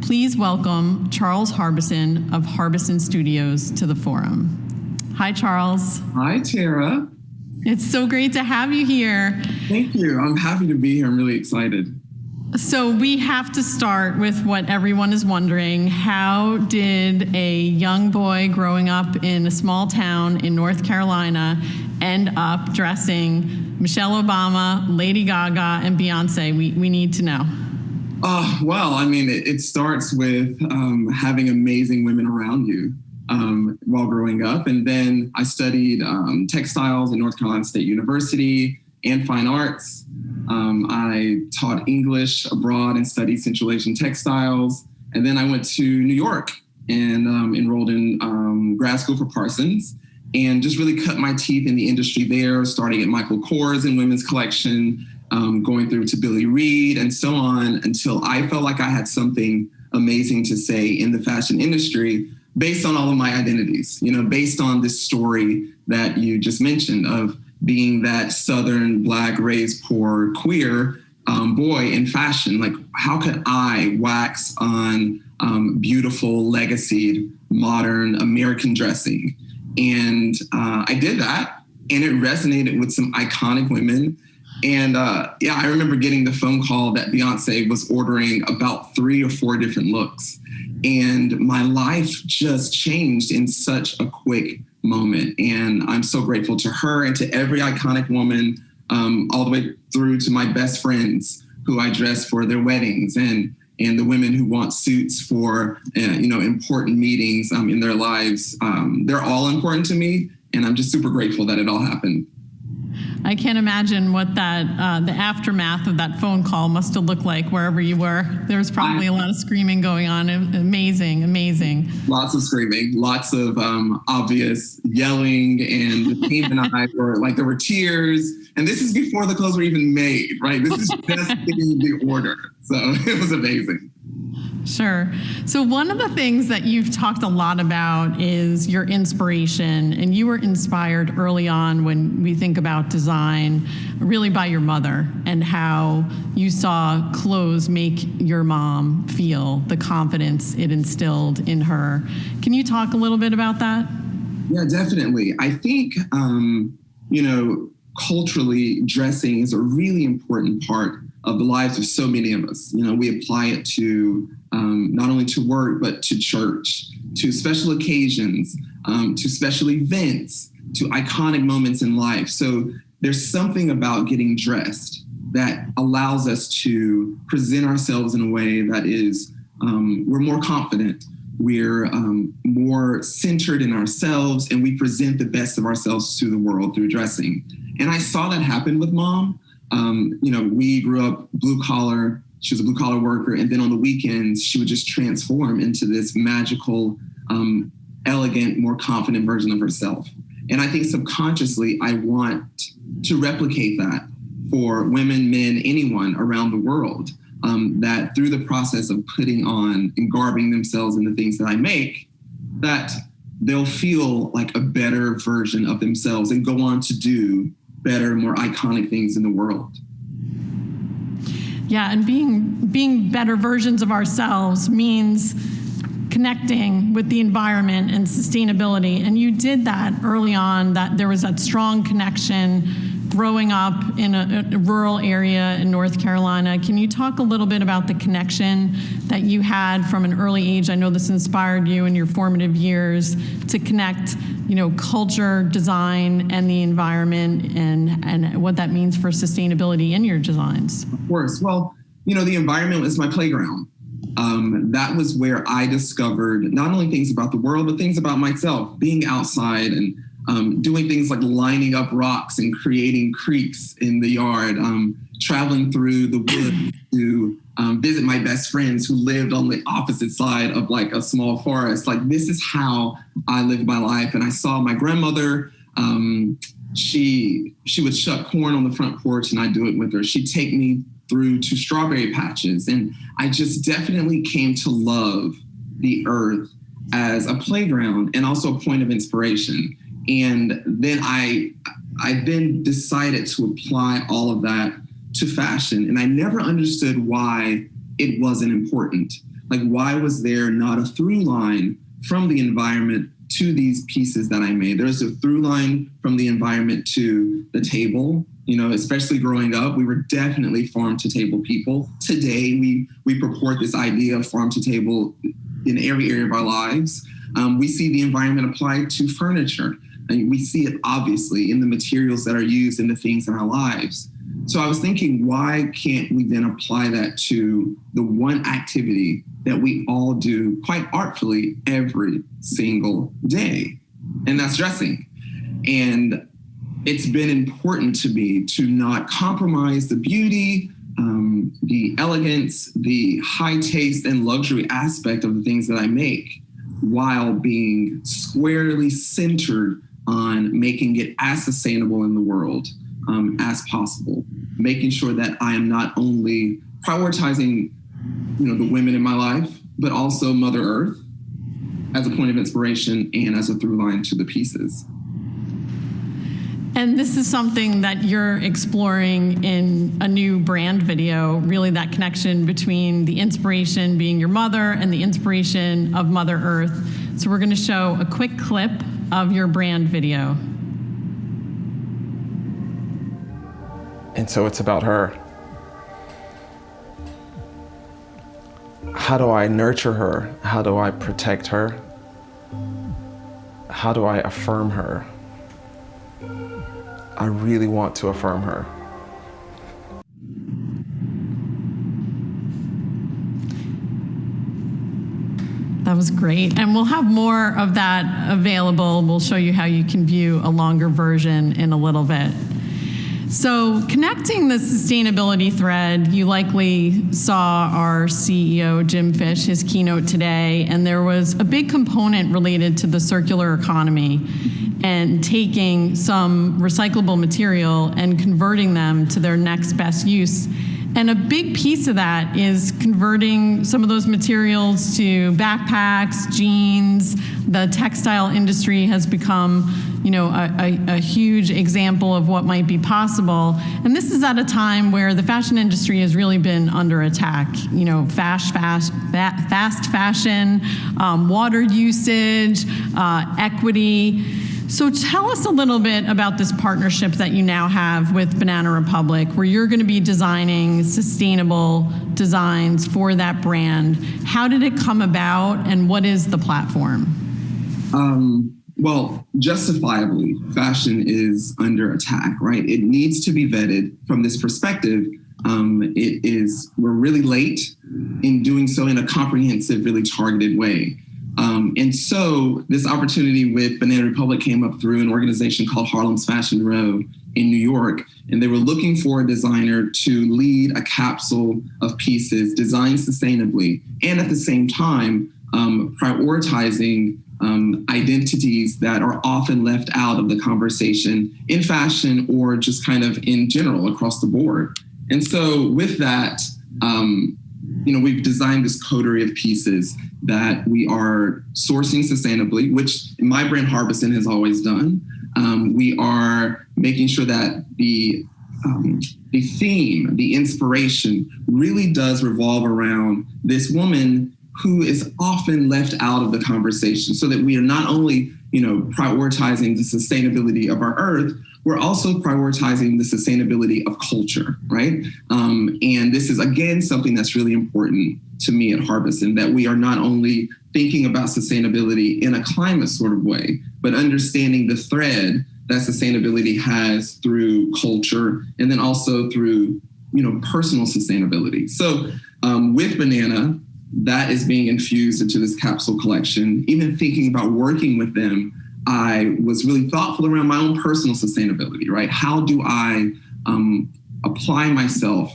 Please welcome Charles Harbison of Harbison Studios to the forum. Hi, Charles. Hi, Tara. It's so great to have you here. Thank you. I'm happy to be here. I'm really excited. So we have to start with what everyone is wondering. How did a young boy growing up in a small town in North Carolina end up dressing Michelle Obama, Lady Gaga, and Beyonce? We need to know. Well, I mean, it starts with having amazing women around you while growing up. And then I studied textiles at North Carolina State University and fine arts. I taught English abroad and studied Central Asian textiles. And then I went to New York and enrolled in grad school for Parsons and just really cut my teeth in the industry there, starting at Michael Kors in women's collection, going through to Billy Reed and so on, until I felt like I had something amazing to say in the fashion industry based on all of my identities, based on this story that you just mentioned of being that Southern, Black, raised poor, queer boy in fashion. Like, how could I wax on beautiful, legacied, modern American dressing? And I did that, and it resonated with some iconic women. And I remember getting the phone call that Beyonce was ordering about 3 or 4 different looks. And my life just changed in such a quick moment. And I'm so grateful to her and to every iconic woman, all the way through to my best friends who I dress for their weddings, and the women who want suits for, important meetings in their lives. They're all important to me. And I'm just super grateful that it all happened. I can't imagine what that the aftermath of that phone call must have looked like wherever you were. There was probably a lot of screaming going on. Amazing, amazing. Lots of screaming, lots of obvious yelling, and the team and I were like, there were tears. And this is before the clothes were even made, right? This is just getting the order. So it was amazing. Sure. So one of the things that you've talked a lot about is your inspiration, and you were inspired early on when we think about design, really by your mother, and how you saw clothes make your mom feel, the confidence it instilled in her. Can you talk a little bit about that? Yeah, definitely. I think, culturally, dressing is a really important part of the lives of so many of us. We apply it to not only to work, but to church, to special occasions, to special events, to iconic moments in life. So there's something about getting dressed that allows us to present ourselves in a way that is, we're more confident, we're more centered in ourselves, and we present the best of ourselves to the world through dressing. And I saw that happen with Mom. We grew up blue collar. She was a blue collar worker. And then on the weekends, she would just transform into this magical, elegant, more confident version of herself. And I think subconsciously, I want to replicate that for women, men, anyone around the world, that through the process of putting on and garbing themselves in the things that I make, that they'll feel like a better version of themselves and go on to do better, more iconic things in the world. Yeah, and being better versions of ourselves means connecting with the environment and sustainability. And you did that early on, that there was that strong connection growing up in a rural area in North Carolina. Can you talk a little bit about the connection that you had from an early age? I know this inspired you in your formative years to connect, culture, design, and the environment, and what that means for sustainability in your designs. Of course. Well, the environment was my playground. That was where I discovered not only things about the world, but things about myself, being outside and doing things like lining up rocks and creating creeks in the yard, traveling through the woods to visit my best friends who lived on the opposite side of like a small forest. Like, this is how I lived my life. And I saw my grandmother, she would shuck corn on the front porch and I'd do it with her. She'd take me through to strawberry patches. And I just definitely came to love the earth as a playground and also a point of inspiration. And then I then decided to apply all of that to fashion. And I never understood why it wasn't important. Like, why was there not a through line from the environment to these pieces that I made? There's a through line from the environment to the table. You know, especially growing up, we were definitely farm to table people. Today, we purport this idea of farm to table in every area of our lives. We see the environment applied to furniture, and we see it obviously in the materials that are used in the things in our lives. So I was thinking, why can't we then apply that to the one activity that we all do quite artfully every single day? And that's dressing. And it's been important to me to not compromise the beauty, the elegance, the high taste and luxury aspect of the things that I make, while being squarely centered on making it as sustainable in the world as possible, making sure that I am not only prioritizing, the women in my life, but also Mother Earth as a point of inspiration and as a through line to the pieces. And this is something that you're exploring in a new brand video, really that connection between the inspiration being your mother and the inspiration of Mother Earth. So we're going to show a quick clip of your brand video. And so it's about her. How do I nurture her? How do I protect her? How do I affirm her? I really want to affirm her. That was great. And we'll have more of that available. We'll show you how you can view a longer version in a little bit. So connecting the sustainability thread, you likely saw our CEO, Jim Fish, his keynote today, and there was a big component related to the circular economy and taking some recyclable material and converting them to their next best use. And a big piece of that is converting some of those materials to backpacks, jeans. The textile industry has become, a huge example of what might be possible. And this is at a time where the fashion industry has really been under attack. Fast fashion, water usage, equity. So tell us a little bit about this partnership that you now have with Banana Republic, where you're going to be designing sustainable designs for that brand. How did it come about, and what is the platform? Well, justifiably, fashion is under attack, right? It needs to be vetted from this perspective. We're really late in doing so in a comprehensive, really targeted way. And so this opportunity with Banana Republic came up through an organization called Harlem's Fashion Row in New York. And they were looking for a designer to lead a capsule of pieces designed sustainably, and at the same time, prioritizing identities that are often left out of the conversation in fashion or just kind of in general across the board. And so with that, we've designed this coterie of pieces that we are sourcing sustainably, which my brand Harbison has always done. We are making sure that the theme, the inspiration really does revolve around this woman who is often left out of the conversation, so that we are not only, prioritizing the sustainability of our earth, we're also prioritizing the sustainability of culture, right? And this is, again, something that's really important to me at Harbison, that we are not only thinking about sustainability in a climate sort of way, but understanding the thread that sustainability has through culture, and then also through, personal sustainability. So with Banana, that is being infused into this capsule collection. Even thinking about working with them, I was really thoughtful around my own personal sustainability, right? How do I apply myself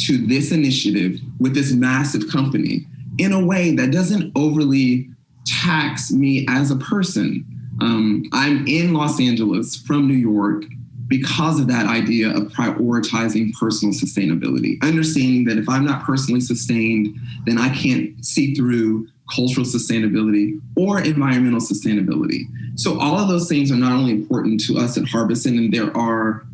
to this initiative with this massive company in a way that doesn't overly tax me as a person? I'm in Los Angeles from New York because of that idea of prioritizing personal sustainability, understanding that if I'm not personally sustained, then I can't see through cultural sustainability or environmental sustainability. So all of those things are not only important to us at Harbison, and there are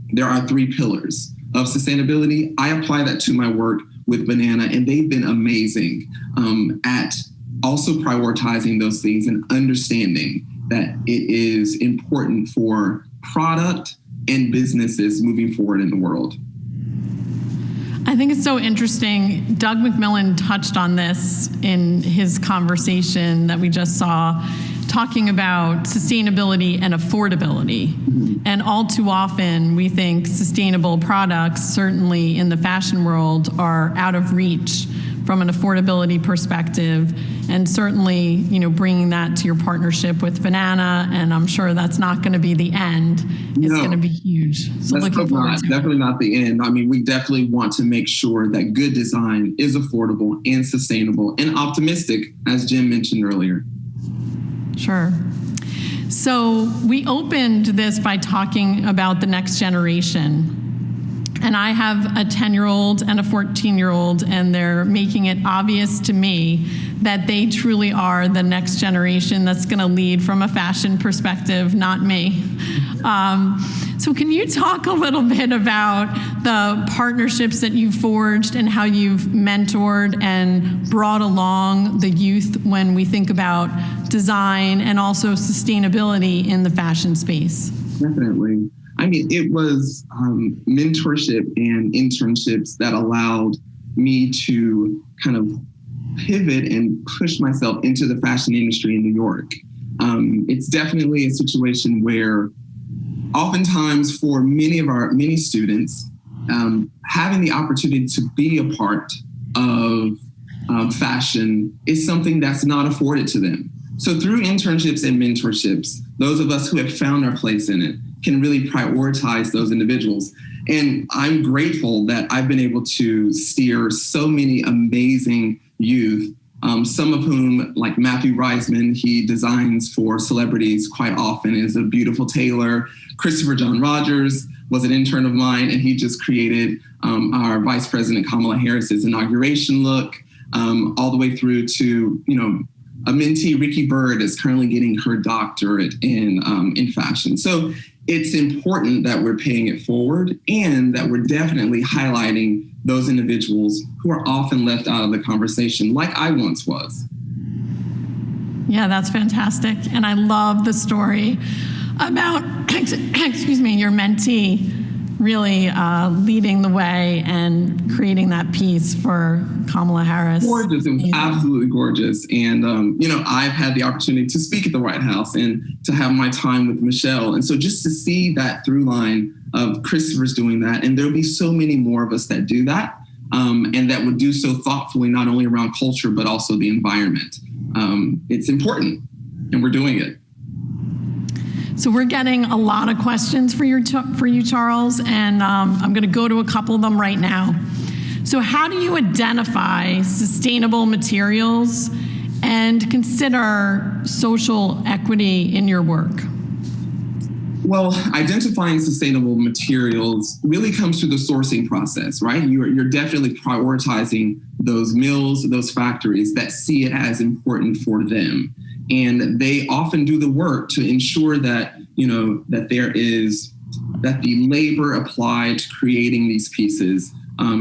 three pillars of sustainability. I apply that to my work with Banana, and they've been amazing at also prioritizing those things and understanding that it is important for product and businesses moving forward in the world. I think it's so interesting. Doug McMillan touched on this in his conversation that we just saw, talking about sustainability and affordability. Mm-hmm. And all too often, we think sustainable products, certainly in the fashion world, are out of reach from an affordability perspective. And certainly, bringing that to your partnership with Banana, and I'm sure that's not going to be the end. It's going to be huge. So looking forward to it. Definitely not the end. I mean, we definitely want to make sure that good design is affordable and sustainable and optimistic, as Jim mentioned earlier. Sure. So we opened this by talking about the next generation. And I have a 10-year-old and a 14-year-old, and they're making it obvious to me that they truly are the next generation that's going to lead from a fashion perspective, not me. So can you talk a little bit about the partnerships that you've forged and how you've mentored and brought along the youth when we think about design and also sustainability in the fashion space? Definitely. I mean, it was mentorship and internships that allowed me to kind of pivot and push myself into the fashion industry in New York. It's definitely a situation where oftentimes for many students, having the opportunity to be a part of fashion is something that's not afforded to them. So through internships and mentorships, those of us who have found our place in it can really prioritize those individuals. And I'm grateful that I've been able to steer so many amazing youth, some of whom, like Matthew Reisman, he designs for celebrities quite often, is a beautiful tailor. Christopher John Rogers was an intern of mine, and he just created our Vice President Kamala Harris's inauguration look, all the way through to, a mentee, Ricky Bird, is currently getting her doctorate in fashion. So it's important that we're paying it forward and that we're definitely highlighting those individuals who are often left out of the conversation, like I once was. Yeah, that's fantastic. And I love the story about, your mentee really leading the way and creating that piece for Kamala Harris. Gorgeous. It was absolutely gorgeous. And, I've had the opportunity to speak at the White House and to have my time with Michelle. And so just to see that through line of Christopher's doing that, and there'll be so many more of us that do that, and that would do so thoughtfully, not only around culture, but also the environment. It's important, and we're doing it. So we're getting a lot of questions for you, Charles, and I'm going to go to a couple of them right now. So how do you identify sustainable materials and consider social equity in your work? Well, identifying sustainable materials really comes through the sourcing process, right? You're definitely prioritizing those mills, those factories that see it as important for them. And they often do the work to ensure that, that the labor applied to creating these pieces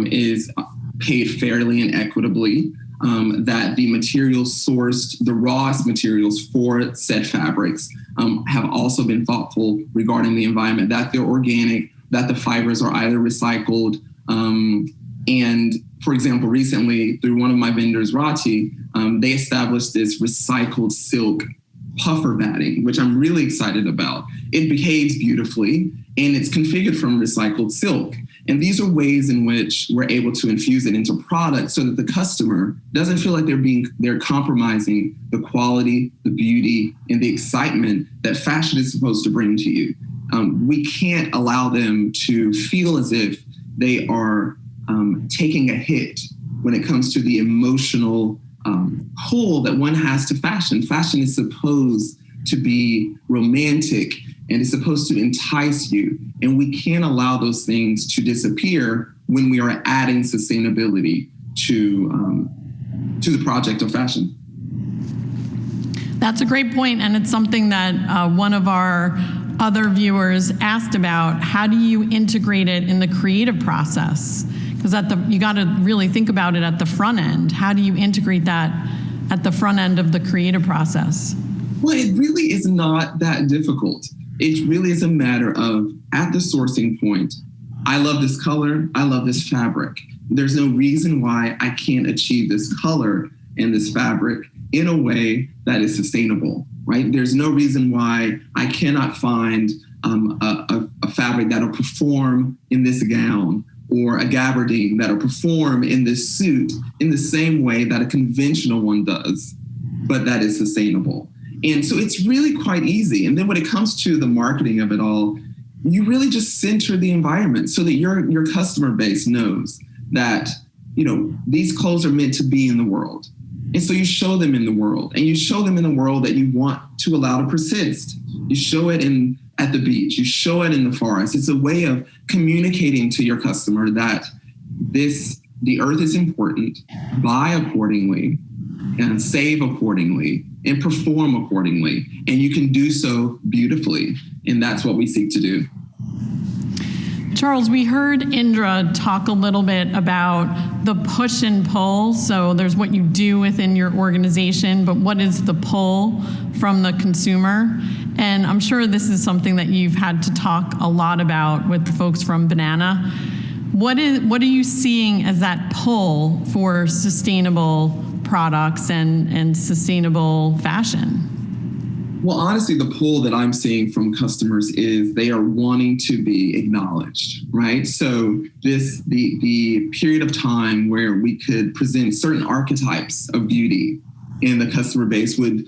is paid fairly and equitably, that the materials sourced, the rawest materials for said fabrics have also been thoughtful regarding the environment, that they're organic, that the fibers are either recycled. And for example, recently through one of my vendors, Rati, they established this recycled silk puffer batting, which I'm really excited about. It behaves beautifully and it's configured from recycled silk. And these are ways in which we're able to infuse it into products so that the customer doesn't feel like they're compromising the quality, the beauty, and the excitement that fashion is supposed to bring to you. We can't allow them to feel as if they are taking a hit when it comes to the emotional pull that one has to fashion. Fashion is supposed to be romantic and is supposed to entice you. And we can't allow those things to disappear when we are adding sustainability to the project of fashion. That's a great point, and it's something that one of our other viewers asked about. How do you integrate it in the creative process? Because you got to really think about it at the front end. How do you integrate that at the front end of the creative process? Well, it really is not that difficult. It really is a matter of, at the sourcing point, I love this color, I love this fabric. There's no reason why I can't achieve this color and this fabric in a way that is sustainable, right? There's no reason why I cannot find a fabric that'll perform in this gown, or a gabardine that'll perform in this suit in the same way that a conventional one does, but that is sustainable. And so it's really quite easy. And then when it comes to the marketing of it all, you really just center the environment so that your customer base knows that, these clothes are meant to be in the world. And so you show them in the world, and you show them in the world that you want to allow to persist. You show it at the beach, you show it in the forest. It's a way of communicating to your customer that the earth is important, buy accordingly, and save accordingly, and perform accordingly. And you can do so beautifully. And that's what we seek to do. Charles, we heard Indra talk a little bit about the push and pull. So there's what you do within your organization, but what is the pull from the consumer? And I'm sure this is something that you've had to talk a lot about with the folks from Banana. What are you seeing as that pull for sustainable products and sustainable fashion? Well, honestly, the pull that I'm seeing from customers is they are wanting to be acknowledged, right? So the period of time where we could present certain archetypes of beauty, and the customer base would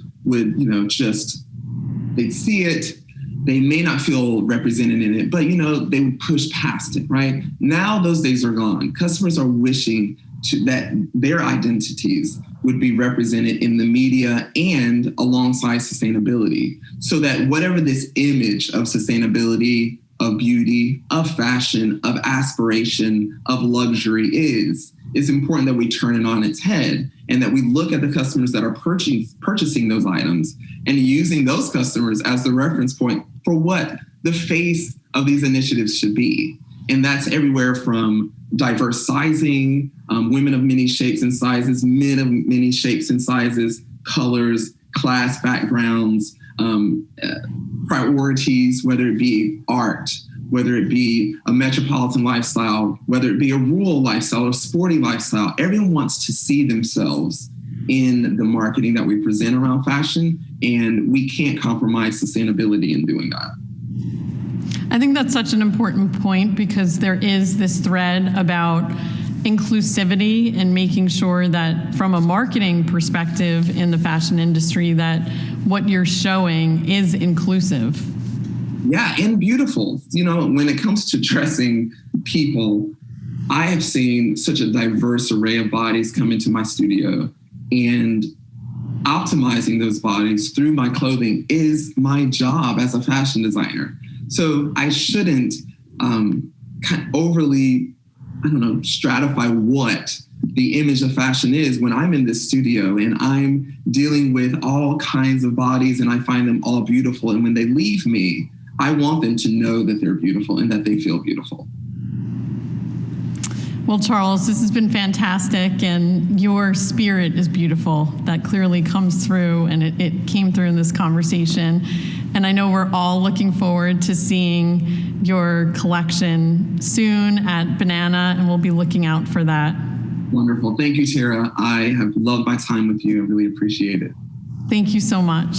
they'd see it, they may not feel represented in it, but they would push past it, right? Now those days are gone. Customers are wishing that their identities would be represented in the media and alongside sustainability, so that whatever this image of sustainability, of beauty, of fashion, of aspiration, of luxury is important that we turn it on its head, and that we look at the customers that are purchasing those items and using those customers as the reference point for what the face of these initiatives should be. And that's everywhere from diverse sizing, women of many shapes and sizes, men of many shapes and sizes, colors, class backgrounds, priorities, whether it be art, whether it be a metropolitan lifestyle, whether it be a rural lifestyle or sporty lifestyle. Everyone wants to see themselves in the marketing that we present around fashion, and we can't compromise sustainability in doing that. I think that's such an important point, because there is this thread about inclusivity and making sure that from a marketing perspective in the fashion industry, that what you're showing is inclusive. Yeah, and beautiful. When it comes to dressing people, I have seen such a diverse array of bodies come into my studio, and optimizing those bodies through my clothing is my job as a fashion designer. So I shouldn't overly, stratify what the image of fashion is when I'm in this studio and I'm dealing with all kinds of bodies and I find them all beautiful. And when they leave me, I want them to know that they're beautiful and that they feel beautiful. Well, Charles, this has been fantastic, and your spirit is beautiful. That clearly comes through, and it came through in this conversation. And I know we're all looking forward to seeing your collection soon at Banana, and we'll be looking out for that. Wonderful. Thank you, Tara. I have loved my time with you. I really appreciate it. Thank you so much.